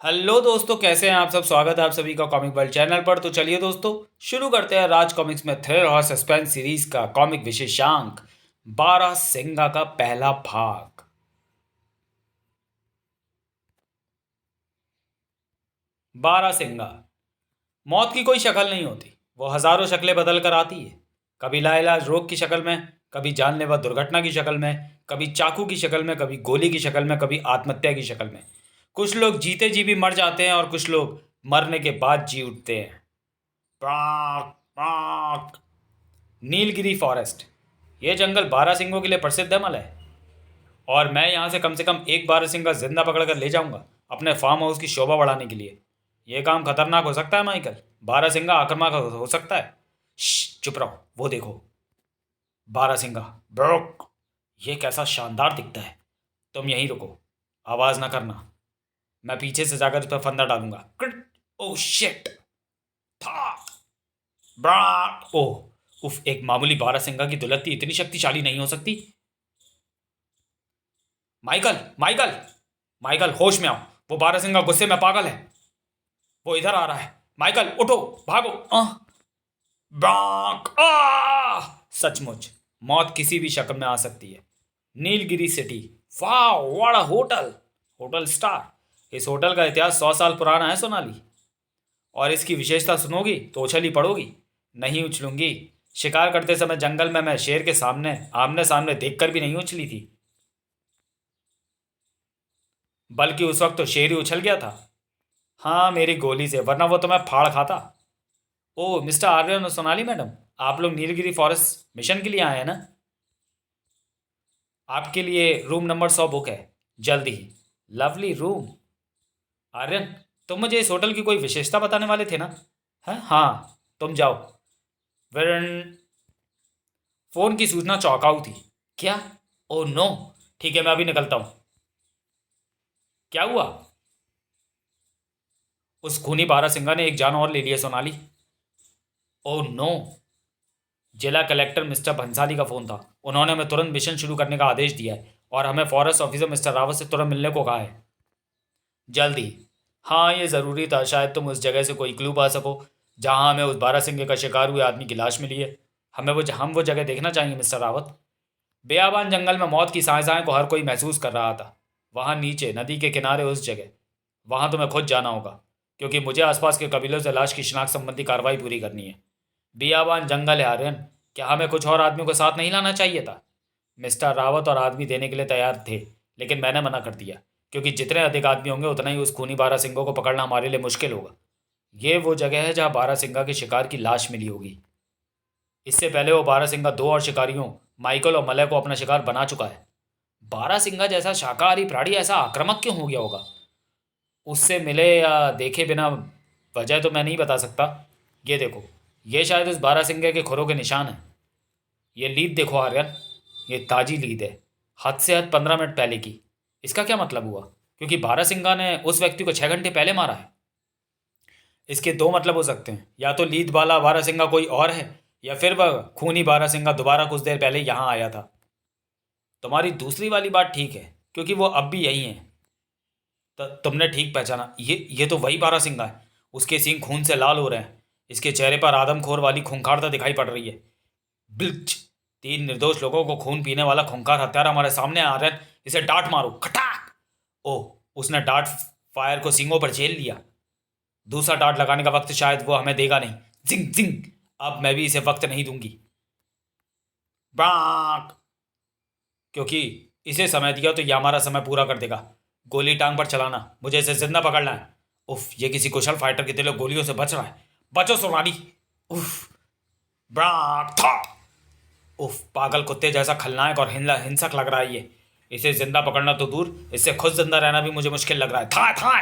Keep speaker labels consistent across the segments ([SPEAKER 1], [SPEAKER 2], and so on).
[SPEAKER 1] Hello दोस्तों, कैसे हैं आप सब। स्वागत है आप सभी का कॉमिक वर्ल्ड चैनल पर। तो चलिए दोस्तों, शुरू करते हैं राज कॉमिक्स में थ्रिलर और सस्पेंस सीरीज का कॉमिक विशेषांक 12 सिंगा का पहला भाग। 12 सिंगा। मौत की कोई शक्ल नहीं होती। वो हजारों शक्लें बदल कर आती है। कभी लाइलाज रोग की शक्ल में, कभी जानलेवा दुर्घटना की शक्ल में, कभी चाकू की शक्ल में, कभी गोली की शक्ल में, कभी आत्महत्या की शक्ल में। कुछ लोग जीते जी भी मर जाते हैं और कुछ लोग मरने के बाद जी उठते हैं। प्राक, प्राक। नीलगिरी फॉरेस्ट। ये जंगल बारहसिंगों के लिए प्रसिद्ध है मलय। और मैं यहाँ से कम एक बारहसिंगा जिंदा पकड़ कर ले जाऊंगा अपने फार्म हाउस की शोभा बढ़ाने के लिए। ये काम खतरनाक हो सकता है माइकल। बारहसिंगा आक्रामक हो सकता है। चुप रहो, वो देखो। बारहसिंगा। ब्रोक। ये कैसा शानदार दिखता है। तुम यहीं रुको, आवाज ना करना। मैं पीछे से जाकर उस पर फंदा डालूंगा। Oh shit. था। ब्रा। ओह उफ, एक मामूली बारहसिंगा की दुलत्ती इतनी शक्तिशाली नहीं हो सकती। माइकल, माइकल, माइकल, होश में आओ। वो बारहसिंगा गुस्से में पागल है। वो इधर आ रहा है। माइकल उठो, भागो। ब्रांक। सचमुच मौत किसी भी शक्ल में आ सकती है। नीलगिरी सिटी। वाह, what a hotel. Hotel star. इस होटल का इतिहास 100 साल पुराना है सोनाली। और इसकी विशेषता सुनोगी तो उछल ही पड़ोगी। नहीं उछलूंगी। शिकार करते समय जंगल में मैं शेर के सामने आमने सामने देखकर भी नहीं उछली थी। बल्कि उस वक्त तो शेर ही उछल गया था। हाँ, मेरी गोली से, वरना वो तो मैं फाड़ खाता। ओ मिस्टर आर्यन और सोनाली मैडम, आप लोग नीलगिरी फॉरेस्ट मिशन के लिए आए हैं ना। आपके लिए रूम नंबर 100 बुक है, जल्दी ही। Lovely room. आर्यन, तुम मुझे इस होटल की कोई विशेषता बताने वाले थे ना। है हाँ, तुम जाओ। वरन। फोन की सूचना चौंकाऊ थी। क्या? Oh no. ठीक है, मैं अभी निकलता हूं। क्या हुआ? उस खूनी बारहसिंगा ने एक जान और ले लिया सोनाली। Oh no. जिला कलेक्टर मिस्टर भंसाली का फोन था। उन्होंने हमें तुरंत मिशन शुरू करने का आदेश दिया है और हमें फॉरेस्ट ऑफिसर मिस्टर रावत से तुरंत मिलने को कहा है। जल्दी। हाँ, ये ज़रूरी था। शायद तुम उस जगह से कोई क्लू पा सको जहाँ हमें उस बारहसिंगे का शिकार हुए आदमी की लाश मिली है। हम वो जगह देखना चाहेंगे मिस्टर रावत। बेयाबान जंगल में मौत की साए को हर कोई महसूस कर रहा था। वहाँ नीचे नदी के किनारे उस जगह, वहाँ तुम्हें खुद जाना होगा, क्योंकि मुझे आसपास के कबीलों से लाश की शिनाख्त संबंधी कार्रवाई पूरी करनी है। बियाबान जंगल है आर्यन। क्या हमें कुछ और आदमियों को साथ नहीं लाना चाहिए था? मिस्टर रावत और आदमी देने के लिए तैयार थे, लेकिन मैंने मना कर दिया, क्योंकि जितने अधिक आदमी होंगे उतना ही उस खूनी बारहसिंगों को पकड़ना हमारे लिए मुश्किल होगा। ये वो जगह है जहाँ बारहसिंगा के शिकार की लाश मिली होगी। इससे पहले वो बारहसिंगा दो और शिकारियों, माइकल और मलय को अपना शिकार बना चुका है। बारहसिंगा जैसा शाकाहारी प्राणी ऐसा आक्रामक क्यों हो गया होगा? उससे मिले या देखे बिना वजह तो मैं नहीं बता सकता। ये देखो, ये शायद उस बारहसिंगे के खुरों के निशान हैं। ये लीद देखो आर्यन, ये ताजी लीद है। हद से हद 15 मिनट पहले की। इसका क्या मतलब हुआ? क्योंकि बारहसिंगा ने उस व्यक्ति को 6 घंटे पहले मारा है। इसके दो मतलब हो सकते हैं, या तो लीद वाला बारहसिंगा कोई और है, या फिर वह खूनी बारहसिंगा दोबारा कुछ देर पहले यहाँ आया था। तुम्हारी दूसरी वाली बात ठीक है, क्योंकि वो अब भी यही है। तुमने ठीक पहचाना, ये तो वही बारहसिंगा है। उसके सींग खून से लाल हो रहे हैं। इसके चेहरे पर आदमखोर वाली खूंखारता दिखाई पड़ रही है। बिल्च। 3 निर्दोष लोगों को खून पीने वाला खूंखार हत्यारा हमारे सामने आ रहा है। इसे डांट मारो, खटाक। ओह, उसने डांट फायर को सींगों पर झेल लिया। दूसरा डांट लगाने का वक्त शायद वो हमें देगा नहीं। जिंग जिंग। अब मैं भी इसे वक्त नहीं दूंगी। बाक। क्योंकि इसे समय दिया तो यह हमारा समय पूरा कर देगा। गोली टांग पर चलाना, मुझे इसे जिंदा पकड़ना है। उफ, ये किसी कुशल फाइटर की तरह गोलियों से बच रहा है। बचो सोनाली। उफ। ब्राक था। उफ, पागल कुत्ते जैसा खलनायक और हिंसक लग रहा है ये। इसे जिंदा पकड़ना तो दूर, इससे खुद जिंदा रहना भी मुझे मुश्किल लग रहा है। था था।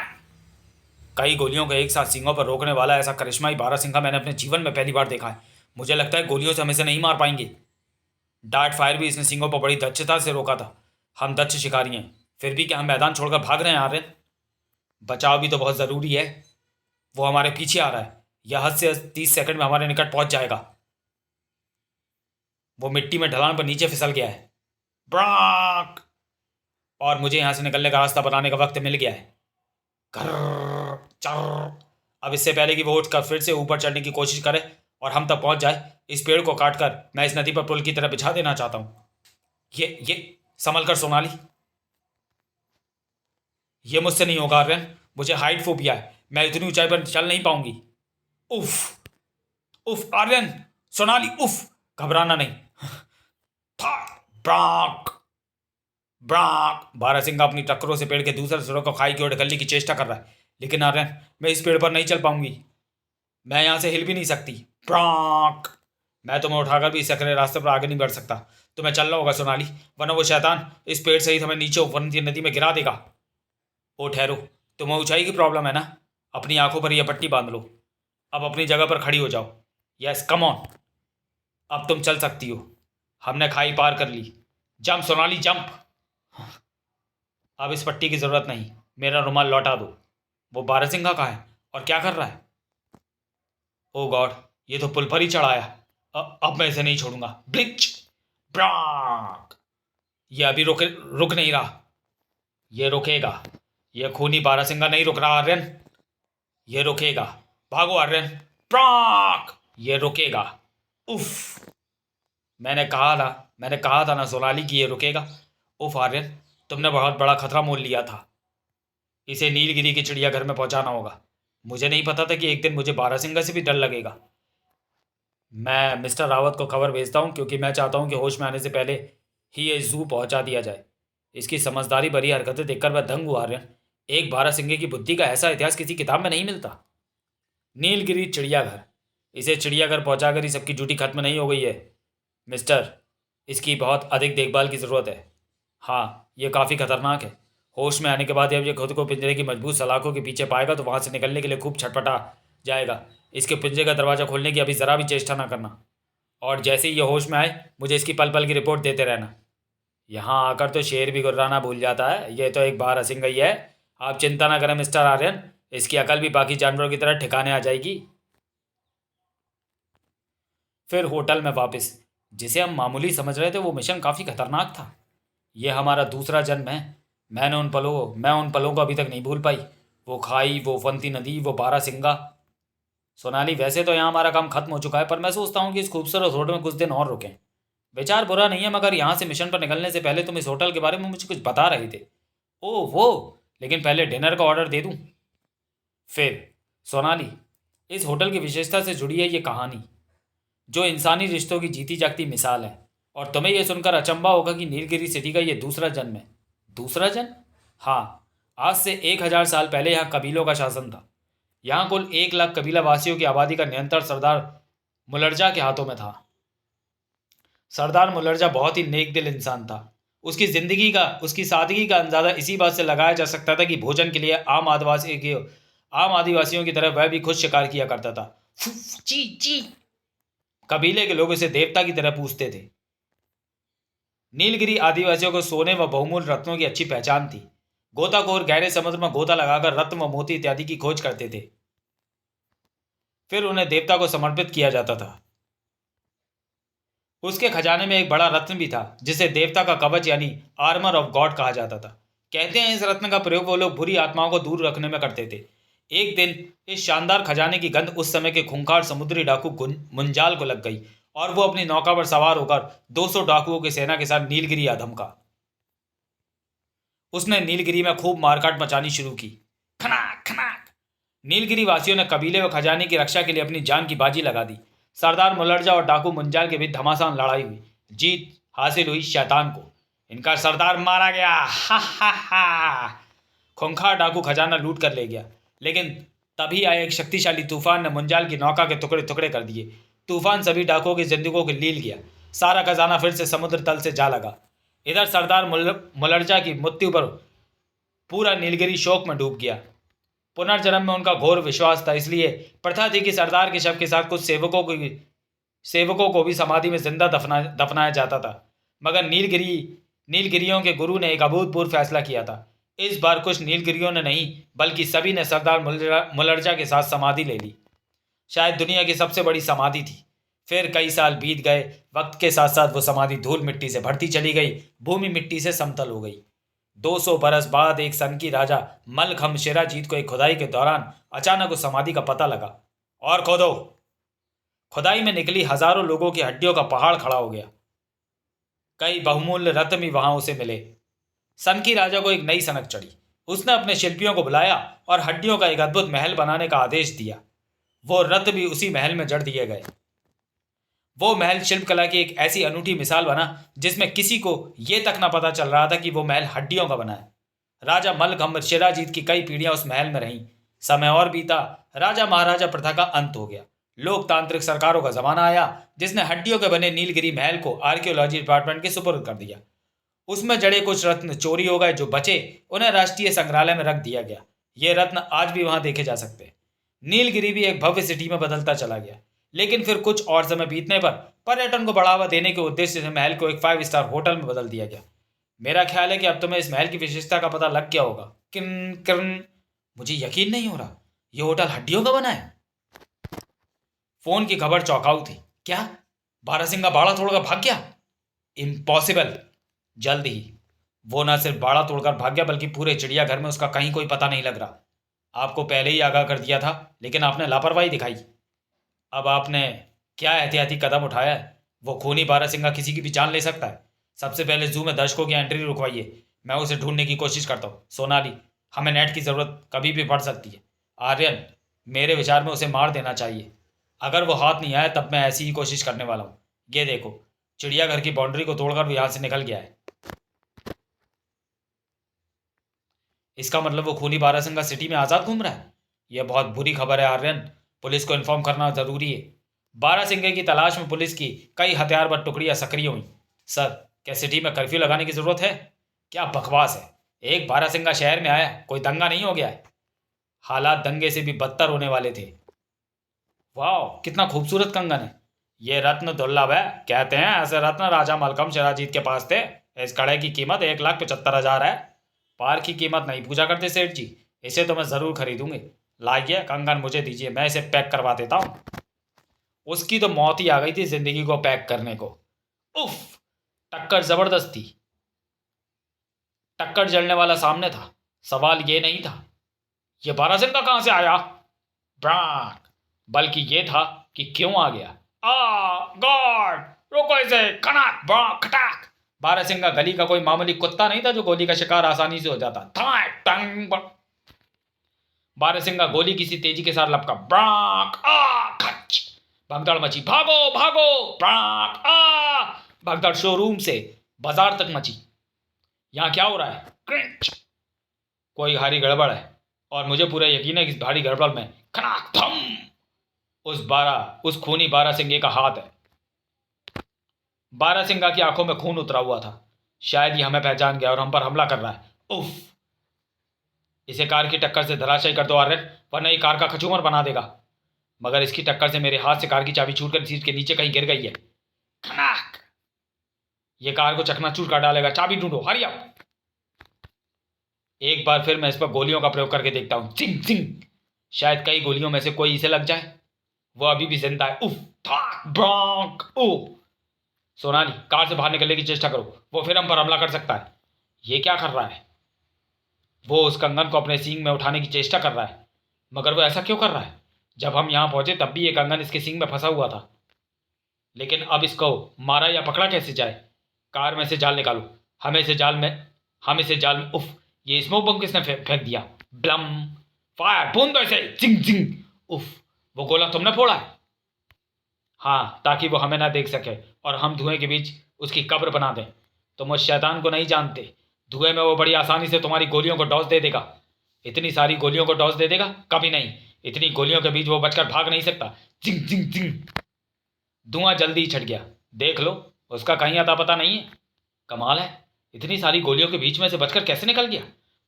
[SPEAKER 1] कई गोलियों को एक साथ सींगों पर रोकने वाला ऐसा करिश्माई बारहसिंगा मैंने अपने जीवन में पहली बार देखा है। मुझे लगता है गोलियों से हम इसे नहीं मार पाएंगे। डार्ट फायर भी इसने सींगों पर बड़ी दक्षता से रोका था। हम दक्ष शिकारी हैं, फिर भी क्या हम मैदान छोड़कर भाग रहे हैं आर्यन? बचाव भी तो बहुत ज़रूरी है। वो हमारे पीछे आ रहा है। यह हद से 30 सेकंड में हमारे निकट पहुंच जाएगा। वो मिट्टी में ढलान पर नीचे फिसल गया है। ब्राक। और मुझे यहां से निकलने का रास्ता बनाने का वक्त मिल गया है। घर चर। अब इससे पहले कि वो उठकर फिर से ऊपर चढ़ने की कोशिश करे और हम तक पहुंच जाए, इस पेड़ को काटकर मैं इस नदी पर पुल की तरह बिछा देना चाहता हूं। ये संभल कर सोनाली, ये मुझसे नहीं होगा आर्यन। मुझे हाइट फोबिया है, मैं इतनी ऊंचाई पर चल नहीं पाऊंगी। उफ उफ आर्यन, सोनाली उफ। घबराना नहीं। Barack Barack. बारहसिंगा अपनी टक्करों से पेड़ के दूसरे सिरों को खाई की ओर ढकलने की चेष्टा कर रहा है, लेकिन आर्यन मैं इस पेड़ पर नहीं चल पाऊंगी। मैं यहां से हिल भी नहीं सकती। ब्राक। मैं तुम्हें उठाकर भी इस सकरे रास्ते पर आगे नहीं बढ़ सकता। तुम्हें चलना होगा सोनाली, वरना वो शैतान इस पेड़ सहित हमें नीचे उफनती नदी में गिरा देगा। ओ ठहरो, तुम्हें ऊंचाई की प्रॉब्लम है ना? अपनी आंखों पर यह पट्टी बांध लो। अब अपनी जगह पर खड़ी हो जाओ। यस कम ऑन, अब तुम चल सकती हो। हमने खाई पार कर ली। Jump Sonali jump. अब इस पट्टी की जरूरत नहीं, मेरा रुमाल लौटा दो। वो बारहसिंगा कहाँ है और क्या कर रहा है? ओ गॉड, ये तो पुल पर ही चढ़ाया। अब मैं इसे नहीं छोड़ूंगा। Bleach Barack. ये अभी रुक नहीं रहा। ये रुकेगा। ये खूनी बारहसिंगा नहीं रुक रहा आर्यन। ये रुकेगा। भागो आर्यन। ब्राक। ये रुकेगा। उफ। मैंने कहा था ना सोनाली कि ये रुकेगा। उफ आर्यन, तुमने बहुत बड़ा खतरा मोल लिया था। इसे नीलगिरी के चिड़ियाघर में पहुंचाना होगा। मुझे नहीं पता था कि एक दिन मुझे बारहसिंगा से भी डर लगेगा। मैं मिस्टर रावत को खबर भेजता हूँ, क्योंकि मैं चाहता हूँ कि होश में आने से पहले ही ये जू पहुंचा दिया जाए। इसकी समझदारी भरी हरकतें देखकर मैं दंग हुआ आर्यन। एक बारहसिंगे की बुद्धि का ऐसा इतिहास किसी किताब में नहीं मिलता। नीलगिरी चिड़ियाघर, इसे चिड़ियाघर पहुंचाकर ही सबकी ड्यूटी खत्म नहीं हो गई है मिस्टर। इसकी बहुत अधिक देखभाल की ज़रूरत है। हाँ, ये काफ़ी खतरनाक है। होश में आने के बाद जब ये खुद को पिंजरे की मजबूत सलाखों के पीछे पाएगा तो वहाँ से निकलने के लिए खूब छटपटा जाएगा। इसके पिंजरे का दरवाज़ा खोलने की अभी ज़रा भी चेष्टा ना करना, और जैसे ही ये होश में आए मुझे इसकी पल पल की रिपोर्ट देते रहना। यहाँ आकर तो शेर भी गुर्राना भूल जाता है, ये तो एक बारहसिंगा ही है। आप चिंता ना करें मिस्टर आर्यन, इसकी अकल भी बाकी जानवरों की तरह ठिकाने आ जाएगी। फिर होटल में वापस। जिसे हम मामूली समझ रहे थे वो मिशन काफ़ी खतरनाक था। ये हमारा दूसरा जन्म है। मैं उन पलों को अभी तक नहीं भूल पाई। वो खाई, वो फंती नदी, वो बारहसिंगा। सोनाली, वैसे तो यहाँ हमारा काम खत्म हो चुका है, पर मैं सोचता हूँ कि इस खूबसूरत होटल में कुछ दिन और रुकें। विचार बुरा नहीं है, मगर यहाँ से मिशन पर निकलने से पहले तुम इस होटल के बारे में मुझे कुछ बता रहे थे। ओह वो, लेकिन पहले डिनर का ऑर्डर दे दूँ? फिर सोनाली, इस होटल की विशेषता से जुड़ी है ये कहानी, जो इंसानी रिश्तों की जीती जागती मिसाल है। और तुम्हें यह सुनकर अचंभा होगा कि नीलगिरी सिटी का ये दूसरा जन्म है। दूसरा जन्म? हाँ। आज से 1000 साल पहले यहाँ कबीलों का शासन था। यहाँ कुल 1 लाख कबीला वासियों की आबादी का नियंत्रण सरदार मुलरजा के हाथों में था। सरदार मुलरजा बहुत ही नेक दिल इंसान था। उसकी सादगी का अंदाजा इसी बात से लगाया जा सकता था कि भोजन के लिए आम आदिवासियों की तरह वह भी खुद शिकार किया करता था। ची ची। कबीले के लोग इसे देवता की तरह पूजते थे। नीलगिरी आदिवासियों को सोने व बहुमूल्य रत्नों की अच्छी पहचान थी। गोताखोर गहरे समुद्र में गोता लगाकर रत्न व मोती इत्यादि की खोज करते थे, फिर उन्हें देवता को समर्पित किया जाता था। उसके खजाने में एक बड़ा रत्न भी था, जिसे देवता का कवच यानी आर्मर ऑफ गॉड कहा जाता था। कहते हैं इस रत्न का प्रयोग वो लोग बुरी आत्माओं को दूर रखने में करते थे। एक दिन इस शानदार खजाने की गंध उस समय के खूंखार समुद्री डाकू मुंजाल को लग गई, और वो अपनी नौका पर सवार होकर 200 डाकुओं की सेना के साथ नीलगिरी आ धमका। उसने नीलगिरी में खूब मारकाट मचानी शुरू की। खनाक खनाक। नीलगिरी वासियों ने कबीले व खजाने की रक्षा के लिए अपनी जान की बाजी लगा दी। सरदार मुलरजा और डाकू मुंजाल के बीच घमासान लड़ाई हुई। जीत हासिल हुई शैतान को। इनका सरदार मारा गया। हा हा हा। खूंखार डाकू खजाना लूट कर ले गया, लेकिन तभी आए एक शक्तिशाली तूफान ने मुंजाल की नौका के टुकड़े टुकड़े कर दिए। तूफान सभी डाकुओं की जिंदगियों को लील गया। सारा खजाना फिर से समुद्र तल से जा लगा। इधर सरदार मुलरजा की मृत्यु पर पूरा नीलगिरी शोक में डूब गया। पुनर्जन्म में उनका घोर विश्वास था, इसलिए प्रथा थी कि सरदार के शव के साथ कुछ सेवकों को भी समाधि में जिंदा दफनाया जाता था। मगर नीलगिरियों के गुरु ने एक अभूतपूर्व फैसला किया था। इस बार कुछ नीलगिरियों ने नहीं, बल्कि सभी ने सरदार मुलरजा के साथ समाधि ले ली। शायद दुनिया की सबसे बड़ी समाधि थी। फिर कई साल बीत गए। वक्त के साथ साथ वो समाधि धूल मिट्टी से भरती चली गई। भूमि मिट्टी से समतल हो गई। 200 बरस बाद एक सनकी राजा मलखम शिराजीत को एक खुदाई के दौरान अचानक उस समाधि का पता लगा। और खोदो। खुदाई में निकली हजारों लोगों की हड्डियों का पहाड़ खड़ा हो गया। कई बहुमूल्य रत्न भी वहां उसे मिले। सनकी राजा को एक नई सनक चढ़ी। उसने अपने शिल्पियों को बुलाया और हड्डियों का एक अद्भुत महल बनाने का आदेश दिया। वो रत्न भी उसी महल में जड़ दिए गए। वो महल शिल्पकला की एक ऐसी अनूठी मिसाल बना जिसमें किसी को यह तक ना पता चल रहा था कि वो महल हड्डियों का बना है। राजा मलखम्ब शिराजीत की कई पीढ़ियां उस महल में रहीं। समय और बीता, राजा महाराजा प्रथा का अंत हो गया। लोकतांत्रिक सरकारों का जमाना आया जिसने हड्डियों के बने नीलगिरी महल को आर्कियोलॉजी डिपार्टमेंट के सुपुर्द कर दिया। उसमें जड़े कुछ रत्न चोरी हो गए, जो बचे उन्हें राष्ट्रीय संग्रहालय में रख दिया गया। ये रत्न आज भी वहां देखे जा सकते हैं। नीलगिरी भी एक भव्य सिटी में बदलता चला गया। लेकिन फिर कुछ और समय बीतने पर पर्यटन को बढ़ावा देने के उद्देश्य से महल को एक 5 स्टार होटल में बदल दिया गया। मेरा ख्याल है कि अब तुम्हें इस महल की विशेषता का पता लग गया होगा। किन किन मुझे यकीन नहीं हो रहा, यह होटल हड्डियों का बना है। फोन की खबर चौंकाऊ थी। क्या बारासिंगा बाड़ा तोड़कर भाग गया? इम्पॉसिबल। जल्द ही। वो न सिर्फ बाड़ा तोड़कर भाग गया बल्कि पूरे चिड़ियाघर में उसका कहीं कोई पता नहीं लग रहा। आपको पहले ही आगाह कर दिया था, लेकिन आपने लापरवाही दिखाई। अब आपने क्या एहतियाती कदम उठाया है? वो खूनी बारासिंगा किसी की भी जान ले सकता है। सबसे पहले जू में दर्शकों की एंट्री रुकवाइए। मैं उसे ढूंढने की कोशिश करता हूँ। सोनाली, हमें नेट की ज़रूरत कभी भी पड़ सकती है। आर्यन, मेरे विचार में उसे मार देना चाहिए। अगर वो हाथ नहीं आया तब मैं ऐसी ही कोशिश करने वाला हूँ। ये देखो, चिड़ियाघर की बाउंड्री को तोड़कर वो यहाँ से निकल गया है। इसका मतलब वो खूनी बारासिंगा सिटी में आज़ाद घूम रहा है। यह बहुत बुरी खबर है आर्यन। पुलिस को इन्फॉर्म करना जरूरी है। बारासिंगे की तलाश में पुलिस की कई हथियारबंद टुकड़ियां सक्रिय हुई। सर, क्या सिटी में कर्फ्यू लगाने की जरूरत है? क्या बकवास है। एक बारासिंगा शहर में आया, कोई दंगा नहीं हो गया है। हालात दंगे से भी बदतर होने वाले थे। वाह, कितना खूबसूरत कंगन है। ये रत्न दुर्लभ है। कहते हैं ऐसे रत्न राजा मलकम शिराजीत के पास थे। इस कड़े की कीमत 1,75,000 है। पार की कीमत नहीं पूछा करते सेठ जी। इसे तो मैं ज़रूर खरीदूंगी। लाइए, कंगन मुझे दीजिए, मैं इसे पैक करवा देता हूँ। उसकी तो मौत ही आ गई थी जिंदगी को पैक करने को। उफ, टक्कर जबरदस्त थी। टक्कर जलने वाला सामने था। सवाल ये नहीं था ये बारासिंगा कहाँ से आया, ब्रांड, बल्कि ये था कि क्यों आ गया। गॉड, रोको इसे। खनाक ब्रांक खटाक। बारासिंगा गली का कोई मामूली कुत्ता नहीं था जो गोली का शिकार आसानी से हो जाता। बारासिंगा गोली किसी तेजी के साथ लपका। ब्रांक खच। भगदड़ मची। भागो भागो। ब्रांक भगदड़ शोरूम से बाजार तक मची। यहाँ क्या हो रहा है? क्रिंच। कोई भारी गड़बड़ है और मुझे पूरा यकीन है कि इस भारी गड़बड़ में खनाक थम उस खूनी बारासिंगे का हाथ है। बारासिंगा की आंखों में खून उतरा हुआ था। शायद ये हमें पहचान गया और हम पर हमला कर रहा है। उफ, इसे कार की टक्कर से धराशायी कर दो आर्यन, वरना ये कार का कचूमर बना देगा। मगर इसकी टक्कर से मेरे हाथ से कार की चाबी छूटकर सीट के नीचे कहीं गिर गई है। खनाक। ये कार को चकनाचूर कर डालेगा। चाबी ढूंढो, हरी अप। एक बार फिर मैं इस पर गोलियों का प्रयोग करके देखता हूं। जिंग जिंग। शायद कई गोलियों में से कोई इसे लग जाए। वो अभी भी जिंदा है। उफ, थाक ब्रॉन्क। उफ। सोनाली, कार से बाहर निकलने की चेष्टा करो। वो फिर हम पर हमला कर सकता है। ये क्या कर रहा है? वो उस कंगन को अपने सींग में उठाने की चेष्टा कर रहा है। मगर वो ऐसा क्यों कर रहा है? जब हम यहां पहुंचे तब भी ये कंगन इसके सींग में फंसा हुआ था। लेकिन अब इसको मारा या पकड़ा कैसे जाए? कार में से जाल निकालो। हम इसे जाल में उफ, ये स्मोक बम किसने फेंक दिया? ब्लम। फायर, बूंद ऐसे। जिंग जिंग। उफ, वो गोला तुमने फोड़ा है? हाँ, ताकि वो हमें ना देख सके और हम धुएं के बीच उसकी कब्र बना दें। तुम उस शैतान को नहीं जानते। धुएं में वो बड़ी आसानी से तुम्हारी गोलियों को डॉज दे देगा। इतनी सारी गोलियों को डॉज दे देगा? कभी नहीं। इतनी गोलियों के बीच वो बचकर भाग नहीं सकता। जिंग जिंग जिंग। धुआं जल्दी ही छट गया। देख लो, उसका कहीं अता पता नहीं है। कमाल है, इतनी सारी गोलियों के बीच में से बचकर कैसे निकल गया?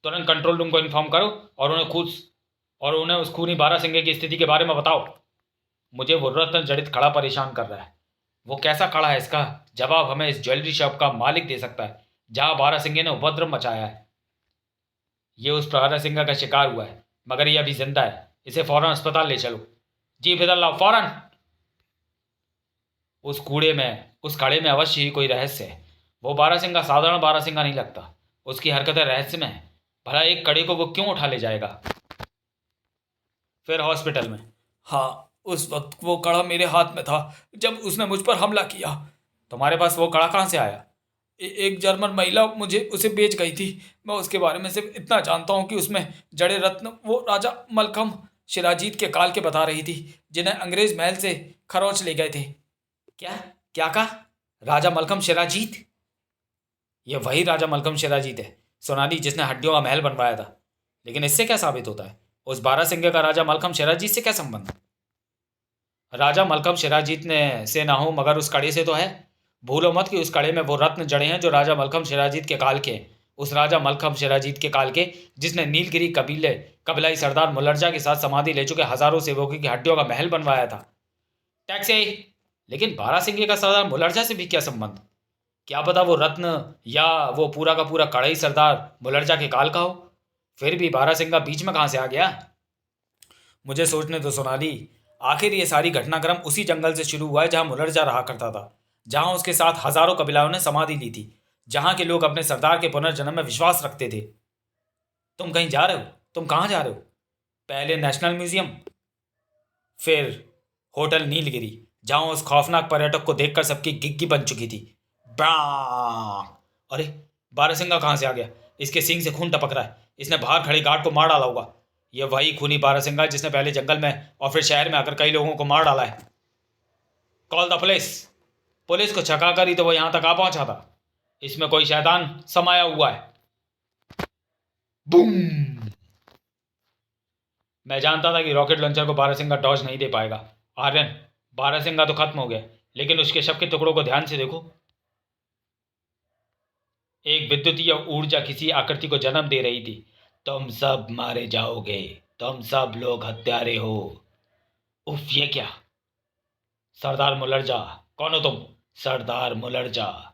[SPEAKER 1] तुरंत कंट्रोल रूम को इन्फॉर्म करो और उन्हें उस खूनी बारासिंगे की स्थिति के बारे में बताओ। मुझे वो रत्न जड़ित खड़ा परेशान कर रहा है। वो कैसा खड़ा है, इसका जवाब हमें इस ज्वेलरी शॉप का मालिक दे सकता है जहां बारासिंगे ने उपद्रव मचाया है। ये उस बारासिंगा का शिकार हुआ है, मगर ये अभी जिंदा है। इसे फौरन अस्पताल ले चलो। जी फिदर लाओ, फौरन। उस कड़े में अवश्य ही कोई रहस्य है। वो बारासिंगा साधारण बारासिंगा नहीं लगता। उसकी हरकतें रहस्यमय हैं। भला एक कड़े को वो क्यों उठा ले जाएगा? फिर हॉस्पिटल में? हाँ, उस वक्त वो कड़ा मेरे हाथ में था जब उसने मुझ पर हमला किया। तुम्हारे पास वो कड़ा कहाँ से आया? एक जर्मन महिला मुझे उसे बेच गई थी। मैं उसके बारे में सिर्फ इतना जानता हूँ कि उसमें जड़े रत्न वो राजा मलकम शिराजीत के काल के बता रही थी, जिन्हें अंग्रेज महल से खरोच ले गए थे। क्या? क्या कहा? राजा मलकम शिराजीत? यह वही राजा मलकम शिराजीत है सोनाली, जिसने हड्डियों का महल बनवाया था। लेकिन इससे क्या साबित होता है? उस बारासिंगे का राजा मलकम शिराजीत से क्या संबंध? राजा मलकम शिराजीत ने से ना हो, मगर उस कड़े से तो है। भूलो मत कि उस कड़े में वो रत्न जड़े हैं जो राजा मलकम शिराजीत के काल के हैं। उस राजा मलकम शिराजीत के काल के, जिसने नीलगिरी कबीलाई सरदार मुलर्जा के साथ समाधि ले चुके हजारों सेवकों की हड्डियों का महल बनवाया था। टैक्सी। लेकिन बारासिंगे का सरदार मुलर्जा से भी क्या संबंध? क्या पता वो रत्न या वो पूरा का पूरा कड़ा ही सरदार मुलर्जा के काल का हो। फिर भी बारासिंगा बीच में कहां से आ गया? मुझे सोचने दो सोनाली। आखिर ये सारी घटनाक्रम उसी जंगल से शुरू हुआ है जहां मुलर्जा रहा करता था, जहां उसके साथ हजारों कबीलाओं ने समाधि ली थी, जहां के लोग अपने सरदार के पुनर्जन्म में विश्वास रखते थे। तुम कहीं जा रहे हो? तुम कहां जा रहे हो? पहले नेशनल म्यूजियम, फिर होटल नीलगिरी, जहां उस खौफनाक पर्यटक को देखकर सबकी गिग्गी बन चुकी थी। ब्रां! अरे, बारहसिंगा कहां से आ गया? इसके सींग से खून टपक रहा है। इसने बाहर खड़े गार्ड को मार डाला होगा। यह वही खूनी बारहसिंगा जिसने पहले जंगल में और फिर शहर में आकर कई लोगों को मार डाला है। Call the police. पुलिस को छका कर ही तो वो यहां तक आ पहुंचा था। इसमें कोई शैतान समाया हुआ है। बूम! मैं जानता था कि रॉकेट लॉन्चर को बारहसिंगा डॉज नहीं दे पाएगा। आर्यन, बारहसिंगा तो खत्म हो गया, लेकिन उसके शव के टुकड़ों को ध्यान से देखो। एक विद्युतीय ऊर्जा किसी आकृति को जन्म दे रही थी। तुम सब मारे जाओगे। तुम सब लोग हत्यारे हो। उफ, ये क्या? सरदार मुलर्जा। कौन हो तुम? सरदार मुलर्जा।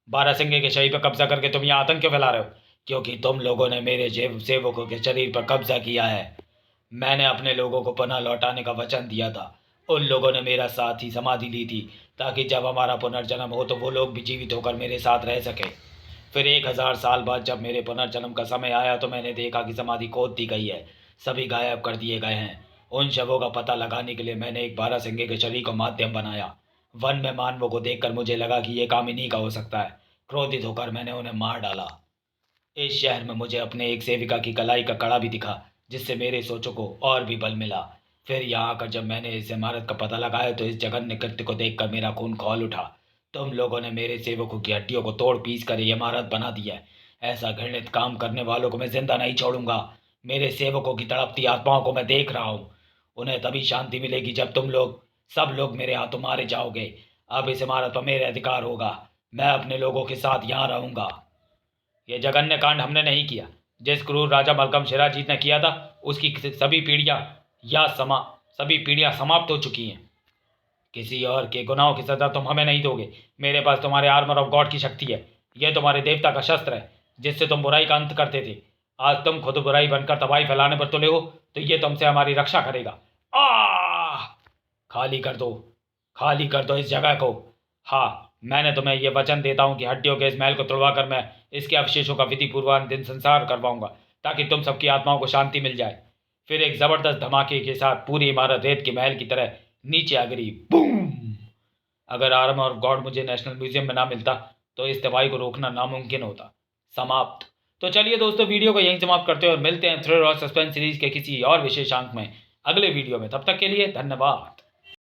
[SPEAKER 1] बारासिंगे के शरीर पर कब्जा करके तुम यहाँ आतंक क्यों फैला रहे हो? क्योंकि तुम लोगों ने मेरे सेवकों के शरीर पर कब्जा किया है। मैंने अपने लोगों को पुनः लौटाने का वचन दिया था। उन लोगों ने मेरा साथ ही समाधि ली थी, ताकि जब हमारा पुनर्जन्म हो तो वो लोग भी जीवित होकर मेरे साथ रह सके। फिर 1000 साल बाद जब मेरे पुनर्जन्म का समय आया तो मैंने देखा कि समाधि खोद दी गई है, सभी गायब कर दिए गए हैं। उन शवों का पता लगाने के लिए मैंने एक बारहसिंगे के शरीर को माध्यम बनाया। वन में मानवों को देखकर मुझे लगा कि ये काम इन्हीं का हो सकता है। क्रोधित होकर मैंने उन्हें मार डाला। इस शहर में मुझे अपने एक सेविका की कलाई का कड़ा भी दिखा, जिससे मेरे सोचों को और भी बल मिला। फिर यहाँ आकर जब मैंने इस इमारत का पता लगाया तो इस जघन्य कृत्य को देखकर मेरा खून खौल उठा। तुम लोगों ने मेरे सेवकों की हड्डियों को तोड़ पीस कर ये इमारत बना दी है। ऐसा घृणित काम करने वालों को मैं जिंदा नहीं छोड़ूंगा। मेरे सेवकों की तड़पती आत्माओं को मैं देख रहा हूँ। उन्हें तभी शांति मिलेगी जब तुम लोग सब लोग मेरे हाथों मारे जाओगे। अब इस इमारत पर मेरे अधिकार होगा। मैं अपने लोगों के साथ यहाँ रहूंगा। यह जघन्य कांड हमने नहीं किया। जिस क्रूर राजा मलकम शिराजीत ने किया था, उसकी सभी पीढ़ियां समाप्त हो चुकी हैं। किसी और के गुनाहों की सजा तुम हमें नहीं दोगे। मेरे पास तुम्हारे आर्मर ऑफ गॉड की शक्ति है। यह तुम्हारे देवता का शस्त्र है, जिससे तुम बुराई का अंत करते थे। आज तुम खुद बुराई बनकर तबाही फैलाने पर तुले हो, तो ये तुमसे हमारी रक्षा करेगा। आह! खाली कर दो, खाली कर दो इस जगह को। हाँ, मैंने तुम्हें यह वचन देता हूँ कि हड्डियों के इस महल को तोड़वा कर मैं इसके अवशेषों का विधिपूर्वक दिन संसार करवाऊंगा, ताकि तुम सबकी आत्माओं को शांति मिल जाए। फिर एक जबरदस्त धमाके के साथ पूरी इमारत रेत के महल की तरह नीचे आ गिरी। बूम! अगर आर्म और गॉड मुझे नेशनल म्यूजियम में ना मिलता तो इस तबाही को रोकना नामुमकिन होता। समाप्त। तो चलिए दोस्तों, वीडियो को यहीं समाप्त करते हैं और मिलते हैं थ्रिलर और सस्पेंस सीरीज के किसी और विशेषांक में अगले वीडियो में। तब तक के लिए धन्यवाद।